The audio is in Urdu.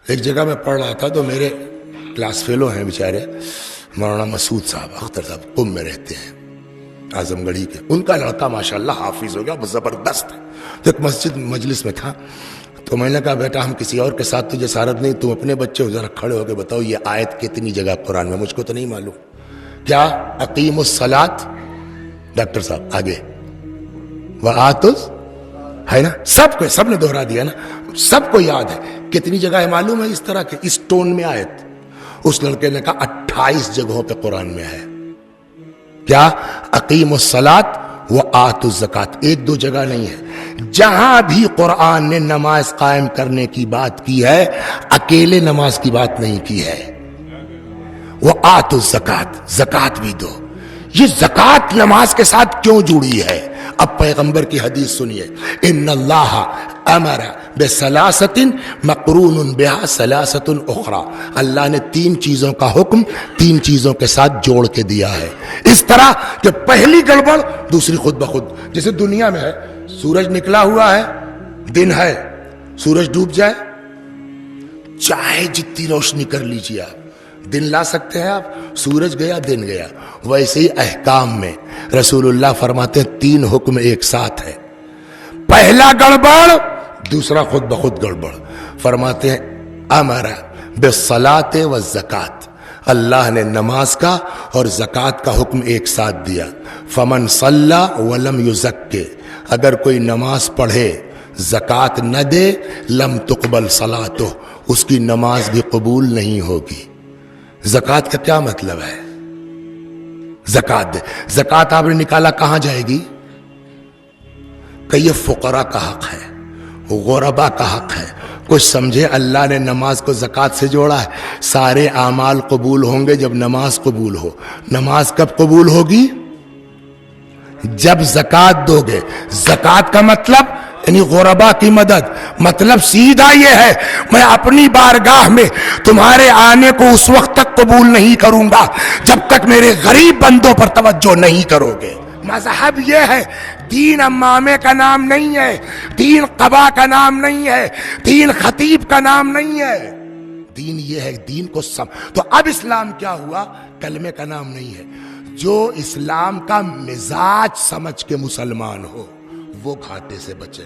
ایک جگہ میں پڑھ رہا تھا تو میرے کلاس فیلو ہیں بیچارے مولانا مسعود صاحب اختر صاحب، قم میں رہتے ہیں اعظم گڑھی کے، ان کا لڑکا ماشاءاللہ حافظ ہو گیا، زبردست ہے۔ تو ایک مسجد مجلس میں تھا تو میں نے کہا بیٹا ہم کسی اور کے ساتھ تجھے سارت نہیں، تم اپنے بچے ہو، ذرا کھڑے ہو کے بتاؤ یہ آیت کتنی جگہ قرآن میں، مجھ کو تو نہیں معلوم۔ کیا؟ اقیم الصلاۃ، ڈاکٹر صاحب آگے، وآتوا، ہے نا، سب نے دہرا دیا نا، سب کو یاد ہے۔ کتنی جگہ ہے معلوم ہے اس طرح کے، اس ٹون میں آیت؟ اس لڑکے نے کہا 28 جگہوں پہ قرآن میں ہے۔ کیا؟ اقیم الصلاۃ وآتوا الزکات، ایک دو جگہ نہیں ہے، جہاں بھی قرآن نے نماز قائم کرنے کی بات کی ہے اکیلے نماز کی بات نہیں کی ہے۔ وآتوا الزکات، زکات بھی دو۔ یہ زکات نماز کے ساتھ کیوں جڑی ہے؟ اب پیغمبر کی حدیث سنیے، ان اللہ امر بثلاثۃ مقرون بها ثلاثۃ اخرى، اللہ نے 3 چیزوں کا حکم 3 چیزوں کے ساتھ جوڑ کے دیا ہے، اس طرح کہ پہلی گڑبڑ دوسری خود بخود۔ جیسے دنیا میں ہے، سورج نکلا ہوا ہے، دن ہے، سورج ڈوب جائے، چاہے جتنی روشنی کر لیجیے آپ، دن لا سکتے ہیں آپ، سورج گیا دن گیا۔ ویسے ہی احکام میں رسول اللہ فرماتے ہیں 3 حکم ایک ساتھ ہے، پہلا گڑبڑ دوسرا خود بخود گڑبڑ۔ فرماتے ہیں امر بالصلاۃ والزکات، اللہ نے نماز کا اور زکات کا حکم ایک ساتھ دیا۔ فمن صلی ولم یزکی، اگر کوئی نماز پڑھے زکات نہ دے، لم تقبل صلاتہ، اس کی نماز بھی قبول نہیں ہوگی۔ زکات کا کیا مطلب ہے؟ زکات دے، زکات آپ نے نکالا کہاں جائے گی؟ کہ یہ فقراء کا حق ہے، غربا کا حق ہے۔ کچھ سمجھے اللہ نے نماز کو زکات سے جوڑا ہے؟ سارے اعمال قبول ہوں گے جب نماز قبول ہو۔ نماز کب قبول ہوگی؟ جب زکات دو گے۔ زکات کا مطلب یعنی غربا کی مدد، مطلب سیدھا یہ ہے میں اپنی بارگاہ میں تمہارے آنے کو اس وقت تک قبول نہیں کروں گا جب تک میرے غریب بندوں پر توجہ نہیں کرو گے۔ مذہب یہ ہے، دین امامے کا نام نہیں ہے، دین قبا کا نام نہیں ہے، دین خطیب کا نام نہیں ہے، دین یہ ہے دین کو تو اب اسلام کیا ہوا؟ کلمے کا نام نہیں ہے۔ جو اسلام کا مزاج سمجھ کے مسلمان ہو وہ گھاٹے سے بچے۔